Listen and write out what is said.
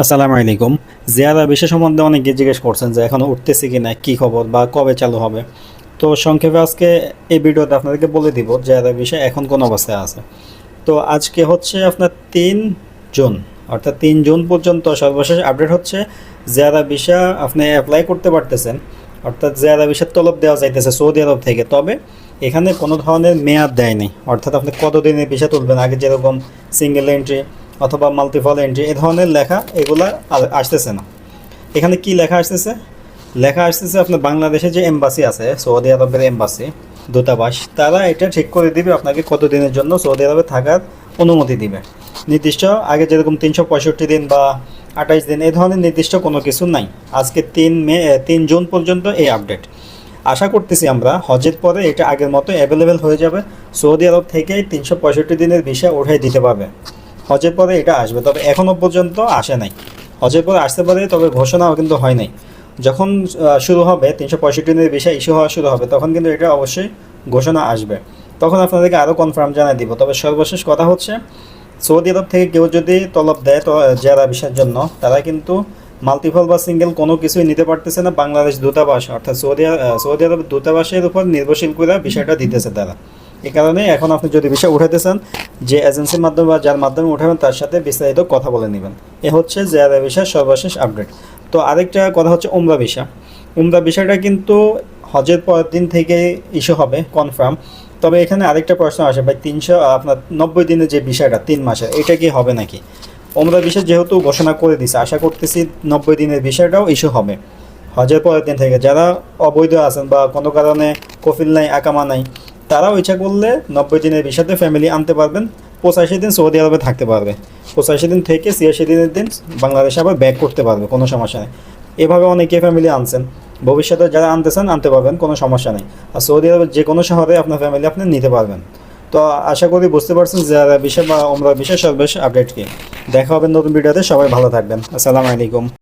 আসসালামু আলাইকুম। জিয়ারা বিষয় সম্বন্ধে অনেকে জিজ্ঞেস করছেন যে এখনও উঠতেছে কি না, কী খবর বা কবে চালু হবে। তো সংক্ষেপে আজকে এই ভিডিওতে আপনাদেরকে বলে দিব জিয়ারা বিষয় এখন কোন অবস্থায় আছে। তো আজকে হচ্ছে আপনার 3 জুন, অর্থাৎ 3 জুন পর্যন্ত সর্বশেষ আপডেট হচ্ছে জিয়ারা ভিসা আপনি অ্যাপ্লাই করতে পারতেছেন, অর্থাৎ জিয়ারা ভিসার তলব দেওয়া যাইতেছে সৌদি আরব থেকে। তবে এখানে কোনো ধরনের মেয়াদ দেয়নি, অর্থাৎ আপনি কতদিনের ভিসা তুলবেন, আগে যেরকম সিঙ্গেল এন্ট্রি অথবা মাল্টিপল এন্ট্রি এই ধরনের লেখা এগুলা আসতেছে না। এখানে কি লেখা আসতেছে? লেখা আসতেছে আপনার বাংলাদেশে যে এম্বাসি আছে, সৌদি আরবের এম্বাসি, দূতাবাস, তারা এটা ঠিক করে দিবে আপনাকে কতদিনের জন্য সৌদি আরবে থাকার অনুমতি দিবে। নির্দিষ্ট আগে যেরকম 365 দিন বা 28 দিন এই ধরনের নির্দিষ্ট কোনো কিছু নাই। আজকে 3 জুন পর্যন্ত এই আপডেট। আশা করতেছি আমরা হজের পরে এটা আগের মতো অ্যাভেলেবেল হয়ে যাবে, সৌদি আরব থেকেই 365 দিনের ভিসা উঠাই দিতে পারবে। হজের পরে এটা আসবে, তবে এখনও পর্যন্ত আসে নাই। হজের পরে আসতে পারে, তবে ঘোষণাও কিন্তু হয় নাই। যখন শুরু হবে 365 দিনের ভিসা ইস্যু হওয়া শুরু হবে, তখন কিন্তু এটা অবশ্যই ঘোষণা আসবে। তখন আপনাদেরকে আরও কনফার্ম জানিয়ে দিব। তবে সর্বশেষ কথা হচ্ছে, সৌদি আরব থেকে কেউ যদি তলব দেয় তো যারা ভিসার জন্য, তারা কিন্তু মাল্টিপল বা সিঙ্গেল কোনো কিছুই নিতে পারতেছে না। বাংলাদেশ দূতাবাস অর্থাৎ সৌদি আরবের দূতাবাসের উপর নির্ভরশীল করে বিষয়টা দিতেছে তারা। এই কারণে এখন আপনি যদি ভিসা উঠাতে চান, যে এজেন্সির মাধ্যমে বা যার মাধ্যমে উঠাবেন তার সাথে বিস্তারিত কথা বলে নেবেন। এ হচ্ছে জিয়ারা ভিসার সর্বশেষ আপডেট। তো আরেকটা কথা হচ্ছে উমরা ভিসা। উমরা ভিসাটা কিন্তু হজের পরের দিন থেকে ইস্যু হবে কনফার্ম। তবে এখানে আরেকটা প্রশ্ন আসে ভাই, 90 দিনের যে বিষয়টা 3 মাসের, এটা কি হবে নাকি? উমরা ভিসা যেহেতু ঘোষণা করে দিছে, আশা করতেছি 90 দিনের বিষয়টাও ইস্যু হবে হজের পরের দিন থেকে। যারা অবৈধ আছেন বা কোনো কারণে কফিল নাই, আকামা নাই, তারাও ইচ্ছা করলে 90 দিনের ভিসাতে ফ্যামিলি আনতে পারবেন। 85 দিন সৌদি আরবে থাকতে পারবে, 85 দিন থেকে 86 দিনের দিন বাংলাদেশে আবার ব্যাক করতে পারবে, কোনো সমস্যা নেই। এভাবে অনেকে ফ্যামিলি আনছেন, ভবিষ্যতে যারা আনতেছেন আনতে পারবেন, কোনো সমস্যা নেই। আর সৌদি আরবের যে কোনো শহরে আপনার ফ্যামিলি আপনি নিতে পারবেন। তো আশা করি বুঝতে পারছেন যারা বিষয় বা আমরা বিষয় সর্বশেষ আপডেট কি। দেখা হবে নতুন ভিডিওতে। সবাই ভালো থাকবেন। আসসালামু আলাইকুম।